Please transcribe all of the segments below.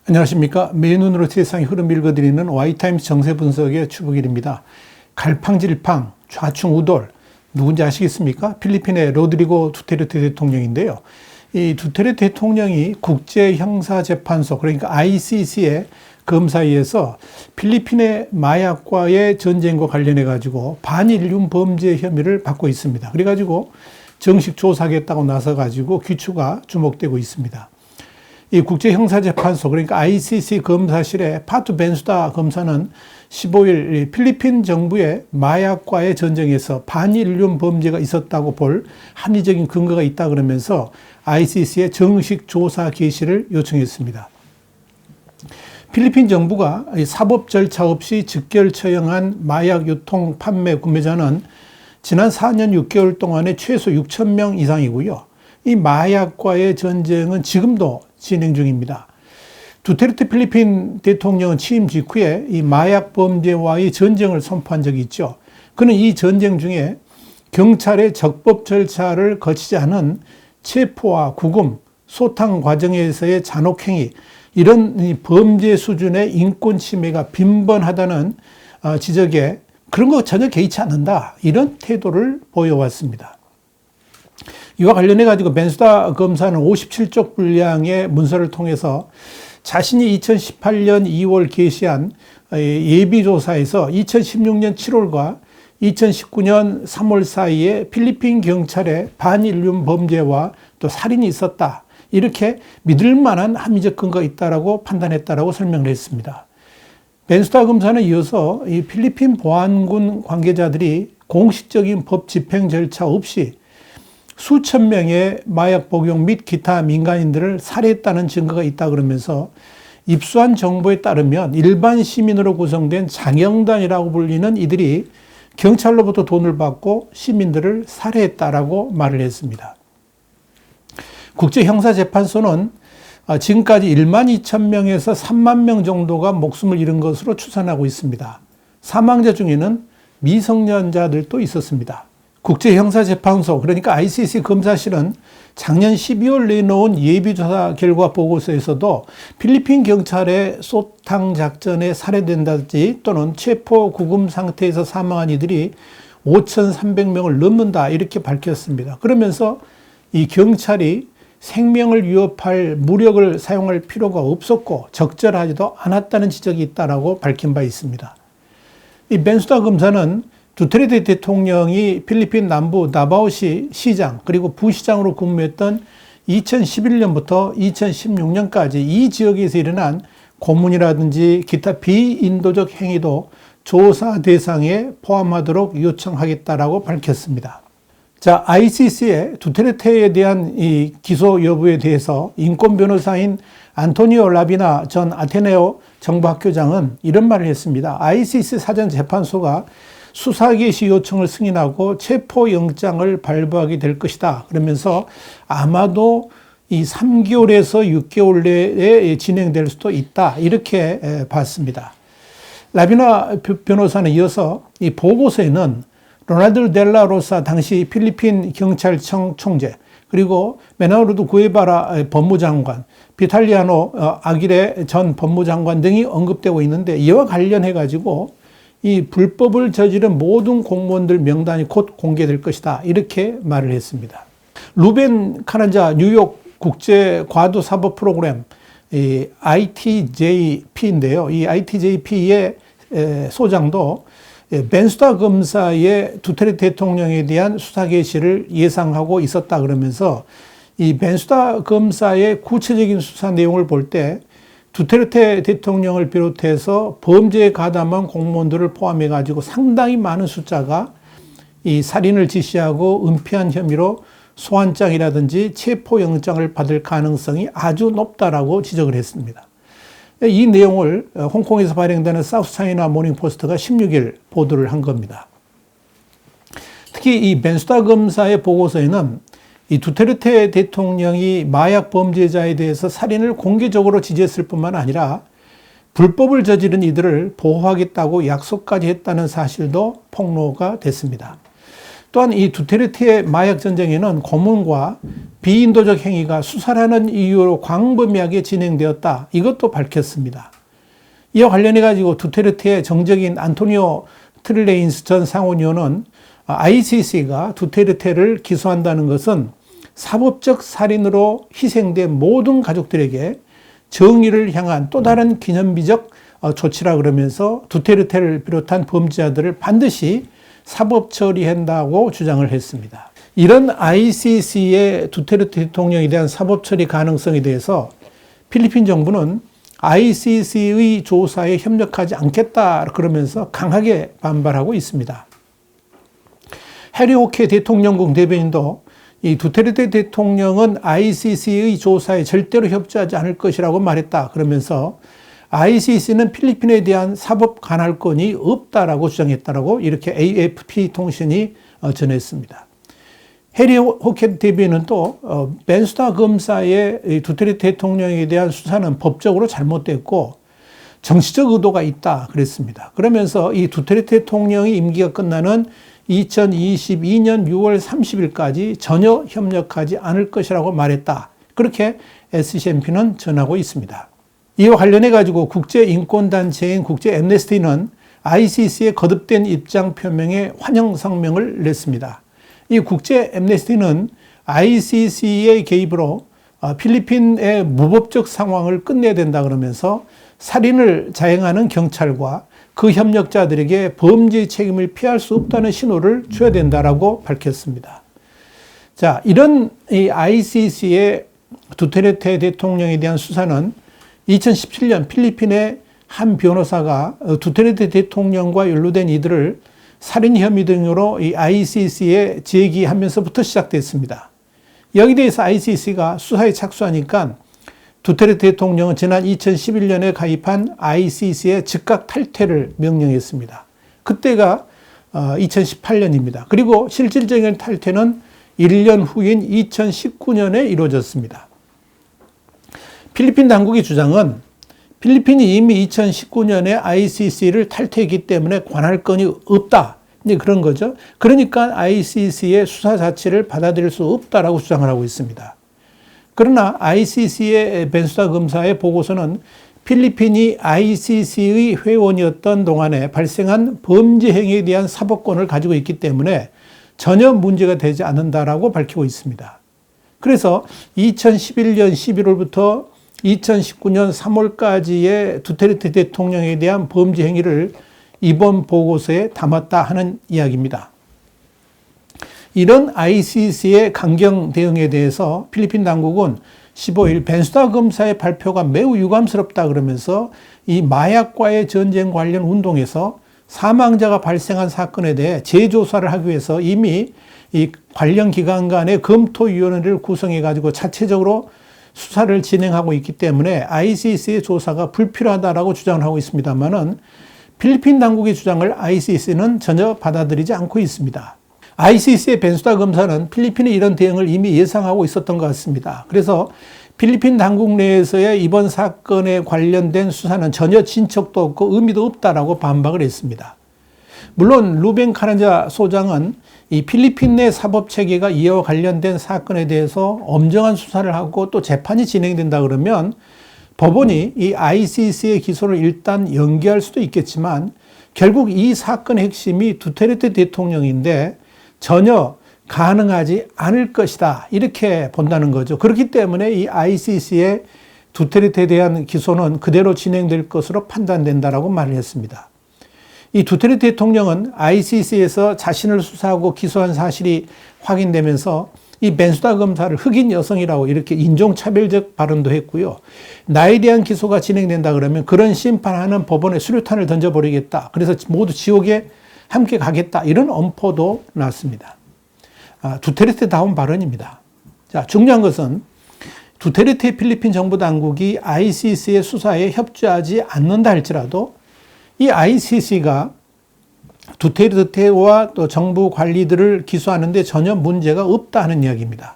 안녕하십니까. 매일 눈으로 세상의 흐름 읽어드리는 Y타임스 정세 분석의 추복일입니다. 갈팡질팡, 좌충우돌, 누군지 아시겠습니까? 필리핀의 로드리고 두테르테 대통령인데요. 이 두테르테 대통령이 국제형사재판소, 그러니까 ICC의 검사위에서 필리핀의 마약과의 전쟁과 관련해 가지고 반인륜 범죄 혐의를 받고 있습니다. 그래가지고 정식 조사하겠다고 나서가지고 귀추가 주목되고 있습니다. 이 국제형사재판소, 그러니까 ICC 검사실의 파투 벤수다 검사는 15일 필리핀 정부의 마약과의 전쟁에서 반인륜 범죄가 있었다고 볼 합리적인 근거가 있다 그러면서 ICC의 정식 조사 개시를 요청했습니다. 필리핀 정부가 사법 절차 없이 즉결 처형한 마약 유통, 판매, 구매자는 지난 4년 6개월 동안에 최소 6천 명 이상이고요. 이 마약과의 전쟁은 지금도 진행 중입니다. 두테르테 필리핀 대통령은 취임 직후에 이 마약 범죄와의 전쟁을 선포한 적이 있죠. 그는 이 전쟁 중에 경찰의 적법 절차를 거치지 않은 체포와 구금, 소탕 과정에서의 잔혹행위, 이런 범죄 수준의 인권 침해가 빈번하다는 지적에 그런 거 전혀 개의치 않는다, 이런 태도를 보여왔습니다. 이와 관련해 가지고 벤수다 검사는 57쪽 분량의 문서를 통해서 자신이 2018년 2월 개시한 예비조사에서 2016년 7월과 2019년 3월 사이에 필리핀 경찰의 반인륜 범죄와 또 살인이 있었다, 이렇게 믿을 만한 합리적 근거가 있다라고 판단했다라고 설명을 했습니다. 벤수다 검사는 이어서 이 필리핀 보안군 관계자들이 공식적인 법 집행 절차 없이 수천 명의 마약 복용 및 기타 민간인들을 살해했다는 증거가 있다 그러면서 입수한 정보에 따르면 일반 시민으로 구성된 장영단이라고 불리는 이들이 경찰로부터 돈을 받고 시민들을 살해했다라고 말을 했습니다. 국제형사재판소는 지금까지 1만 2천 명에서 3만 명 정도가 목숨을 잃은 것으로 추산하고 있습니다. 사망자 중에는 미성년자들도 있었습니다. 국제형사재판소, 그러니까 ICC 검사실은 작년 12월 내놓은 예비조사 결과 보고서에서도 필리핀 경찰의 소탕 작전에 살해된다든지 또는 체포 구금 상태에서 사망한 이들이 5,300명을 넘는다, 이렇게 밝혔습니다. 그러면서 이 경찰이 생명을 위협할 무력을 사용할 필요가 없었고 적절하지도 않았다는 지적이 있다라고 밝힌 바 있습니다. 이 벤수다 검사는 두테르테 대통령이 필리핀 남부 다바오시 시장 그리고 부시장으로 근무했던 2011년부터 2016년까지 이 지역에서 일어난 고문이라든지 기타 비인도적 행위도 조사 대상에 포함하도록 요청하겠다라고 밝혔습니다. 자, ICC의 두테르테에 대한 이 기소 여부에 대해서 인권 변호사인 안토니오 라비나 전 아테네오 정보학교장은 이런 말을 했습니다. ICC 사전재판소가 수사 개시 요청을 승인하고 체포영장을 발부하게 될 것이다, 그러면서 아마도 이 3개월에서 6개월 내에 진행될 수도 있다, 이렇게 봤습니다. 라비나 변호사는 이어서 이 보고서에는 로날드 델라로사 당시 필리핀 경찰청 총재, 그리고 메나우르도 구에바라 법무장관, 비탈리아노 아기레 전 법무장관 등이 언급되고 있는데, 이와 관련해 가지고 이 불법을 저지른 모든 공무원들 명단이 곧 공개될 것이다, 이렇게 말을 했습니다. 루벤 카란자 뉴욕 국제 과도 사법 프로그램 이 ITJP인데요. 이 ITJP의 소장도 벤수다 검사의 두테르테 대통령에 대한 수사 개시를 예상하고 있었다 그러면서 이 벤수다 검사의 구체적인 수사 내용을 볼 때 두테르테 대통령을 비롯해서 범죄에 가담한 공무원들을 포함해 가지고 상당히 많은 숫자가 이 살인을 지시하고 은폐한 혐의로 소환장이라든지 체포영장을 받을 가능성이 아주 높다라고 지적을 했습니다. 이 내용을 홍콩에서 발행되는 사우스차이나 모닝포스트가 16일 보도를 한 겁니다. 특히 이 벤수다 검사의 보고서에는 이 두테르테 대통령이 마약 범죄자에 대해서 살인을 공개적으로 지지했을 뿐만 아니라 불법을 저지른 이들을 보호하겠다고 약속까지 했다는 사실도 폭로가 됐습니다. 또한 이 두테르테의 마약 전쟁에는 고문과 비인도적 행위가 수사라는 이유로 광범위하게 진행되었다. 이것도 밝혔습니다. 이와 관련해 가지고 두테르테의 정적인 안토니오 트릴레인스 전 상원의원은 ICC가 두테르테를 기소한다는 것은 사법적 살인으로 희생된 모든 가족들에게 정의를 향한 또 다른 기념비적 조치라 그러면서 두테르테를 비롯한 범죄자들을 반드시 사법 처리한다고 주장을 했습니다. 이런 ICC의 두테르테 대통령에 대한 사법 처리 가능성에 대해서 필리핀 정부는 ICC의 조사에 협력하지 않겠다 그러면서 강하게 반발하고 있습니다. 해리 호케 대통령궁 대변인도 이 두테르테 대통령은 ICC의 조사에 절대로 협조하지 않을 것이라고 말했다 그러면서 ICC는 필리핀에 대한 사법 관할권이 없다라고 주장했다라고 이렇게 AFP 통신이 전했습니다. 해리 호켓 대변인은 또 벤수다 검사의 두테르테 대통령에 대한 수사는 법적으로 잘못됐고 정치적 의도가 있다 그랬습니다. 그러면서 이 두테르테 대통령의 임기가 끝나는 2022년 6월 30일까지 전혀 협력하지 않을 것이라고 말했다. 그렇게 SCMP는 전하고 있습니다. 이와 관련해 가지고 국제인권단체인 국제 앰네스티는 ICC의 거듭된 입장 표명에 환영 성명을 냈습니다. 이 국제 앰네스티는 ICC의 개입으로 필리핀의 무법적 상황을 끝내야 된다 그러면서 살인을 자행하는 경찰과 그 협력자들에게 범죄의 책임을 피할 수 없다는 신호를 줘야 된다라고 밝혔습니다. 자, 이런 이 ICC의 두테르테 대통령에 대한 수사는 2017년 필리핀의 한 변호사가 두테르테 대통령과 연루된 이들을 살인 혐의 등으로 이 ICC에 제기하면서부터 시작됐습니다. 여기에 대해서 ICC가 수사에 착수하니까 두테르테 대통령은 지난 2011년에 가입한 ICC의 즉각 탈퇴를 명령했습니다. 그때가 2018년입니다. 그리고 실질적인 탈퇴는 1년 후인 2019년에 이루어졌습니다. 필리핀 당국의 주장은 필리핀이 이미 2019년에 ICC를 탈퇴했기 때문에 관할권이 없다. 그런 거죠. 그러니까 ICC의 수사 자체를 받아들일 수 없다라고 주장을 하고 있습니다. 그러나 ICC의 벤수다 검사의 보고서는 필리핀이 ICC의 회원이었던 동안에 발생한 범죄 행위에 대한 사법권을 가지고 있기 때문에 전혀 문제가 되지 않는다라고 밝히고 있습니다. 그래서 2011년 11월부터 2019년 3월까지의 두테르테 대통령에 대한 범죄 행위를 이번 보고서에 담았다 하는 이야기입니다. 이런 ICC의 강경 대응에 대해서 필리핀 당국은 15일 벤수다 검사의 발표가 매우 유감스럽다 그러면서 이 마약과의 전쟁 관련 운동에서 사망자가 발생한 사건에 대해 재조사를 하기 위해서 이미 이 관련 기관 간의 검토위원회를 구성해 가지고 자체적으로 수사를 진행하고 있기 때문에 ICC의 조사가 불필요하다라고 주장을 하고 있습니다만은 필리핀 당국의 주장을 ICC는 전혀 받아들이지 않고 있습니다. ICC의 벤수다 검사는 필리핀의 이런 대응을 이미 예상하고 있었던 것 같습니다. 그래서 필리핀 당국 내에서의 이번 사건에 관련된 수사는 전혀 진척도 없고 의미도 없다라고 반박을 했습니다. 물론 루벤 카란자 소장은 이 필리핀 내 사법 체계가 이와 관련된 사건에 대해서 엄정한 수사를 하고 또 재판이 진행된다 그러면 법원이 이 ICC의 기소를 일단 연기할 수도 있겠지만 결국 이 사건의 핵심이 두테르테 대통령인데 전혀 가능하지 않을 것이다. 이렇게 본다는 거죠. 그렇기 때문에 이 ICC의 두테르테에 대한 기소는 그대로 진행될 것으로 판단된다라고 말을 했습니다. 이 두테르테 대통령은 ICC에서 자신을 수사하고 기소한 사실이 확인되면서 이 벤수다 검사를 흑인 여성이라고 이렇게 인종차별적 발언도 했고요. 나에 대한 기소가 진행된다 그러면 그런 심판하는 법원에 수류탄을 던져버리겠다. 그래서 모두 지옥에 함께 가겠다. 이런 엄포도 났습니다. 두테르테다운 발언입니다. 자, 중요한 것은 두테르테 필리핀 정부 당국이 ICC의 수사에 협조하지 않는다 할지라도 이 ICC가 두테르테와 또 정부 관리들을 기소하는데 전혀 문제가 없다는 이야기입니다.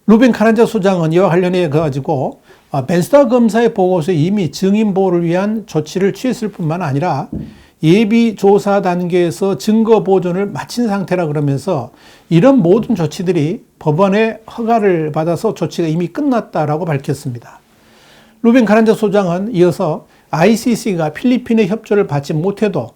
루벤 카란자 소장은 이와 관련해 가지고 벤수다 검사의 보고서에 이미 증인 보호를 위한 조치를 취했을 뿐만 아니라 예비 조사 단계에서 증거 보존을 마친 상태라 그러면서 이런 모든 조치들이 법원의 허가를 받아서 조치가 이미 끝났다라고 밝혔습니다. 루벤 카란자 소장은 이어서 ICC가 필리핀의 협조를 받지 못해도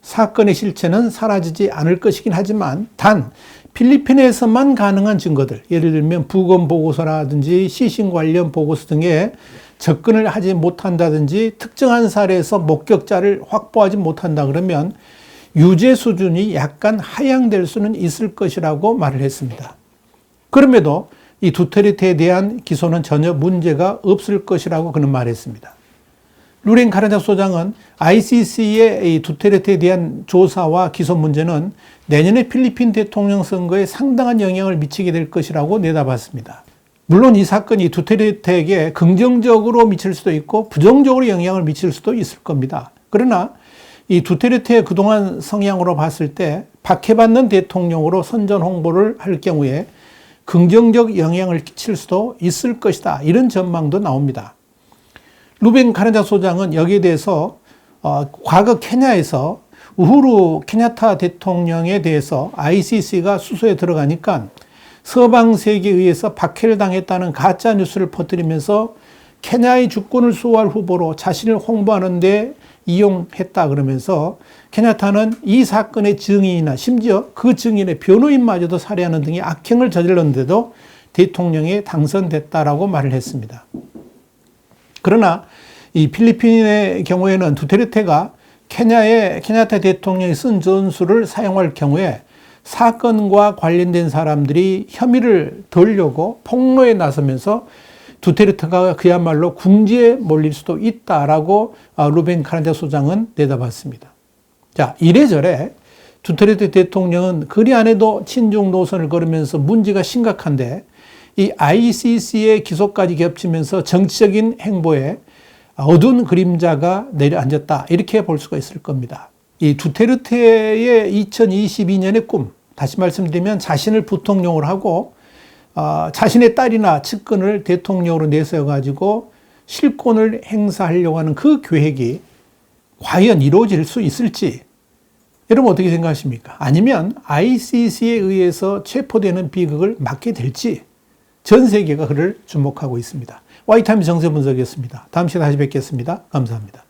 사건의 실체는 사라지지 않을 것이긴 하지만 단 필리핀에서만 가능한 증거들, 예를 들면 부검 보고서라든지 시신 관련 보고서 등에 접근을 하지 못한다든지 특정한 사례에서 목격자를 확보하지 못한다 그러면 유죄 수준이 약간 하향될 수는 있을 것이라고 말을 했습니다. 그럼에도 이 두테르테에 대한 기소는 전혀 문제가 없을 것이라고 그는 말했습니다. 루렌 카란자 소장은 ICC의 이 두테르테에 대한 조사와 기소 문제는 내년에 필리핀 대통령 선거에 상당한 영향을 미치게 될 것이라고 내다봤습니다. 물론 이 사건이 두테르테에게 긍정적으로 미칠 수도 있고 부정적으로 영향을 미칠 수도 있을 겁니다. 그러나 이 두테르테의 그동안 성향으로 봤을 때 박해받는 대통령으로 선전 홍보를 할 경우에 긍정적 영향을 끼칠 수도 있을 것이다. 이런 전망도 나옵니다. 루벤 카란자 소장은 여기에 대해서 과거 케냐에서 우후루 케냐타 대통령에 대해서 ICC가 수소에 들어가니까 서방 세계에 의해서 박해를 당했다는 가짜 뉴스를 퍼뜨리면서 케냐의 주권을 수호할 후보로 자신을 홍보하는 데 이용했다 그러면서 케냐타는 이 사건의 증인이나 심지어 그 증인의 변호인마저도 살해하는 등의 악행을 저질렀는데도 대통령에 당선됐다라고 말을 했습니다. 그러나 이 필리핀의 경우에는 두테르테가 케냐의 케냐타 대통령이 쓴 전술을 사용할 경우에 사건과 관련된 사람들이 혐의를 덜려고 폭로에 나서면서 두테르테가 그야말로 궁지에 몰릴 수도 있다라고 루벤 카란자 소장은 내다봤습니다. 자, 이래저래 두테르테 대통령은 그리 안 해도 친중 노선을 걸으면서 문제가 심각한데 이 ICC의 기소까지 겹치면서 정치적인 행보에 어두운 그림자가 내려앉았다. 이렇게 볼 수가 있을 겁니다. 이 두테르테의 2022년의 꿈, 다시 말씀드리면 자신을 부통령으로 하고 자신의 딸이나 측근을 대통령으로 내세워가지고 실권을 행사하려고 하는 그 계획이 과연 이루어질 수 있을지 여러분 어떻게 생각하십니까? 아니면 ICC에 의해서 체포되는 비극을 맞게 될지 전 세계가 그를 주목하고 있습니다. 와이타임즈 정세분석이었습니다. 다음 시간에 다시 뵙겠습니다. 감사합니다.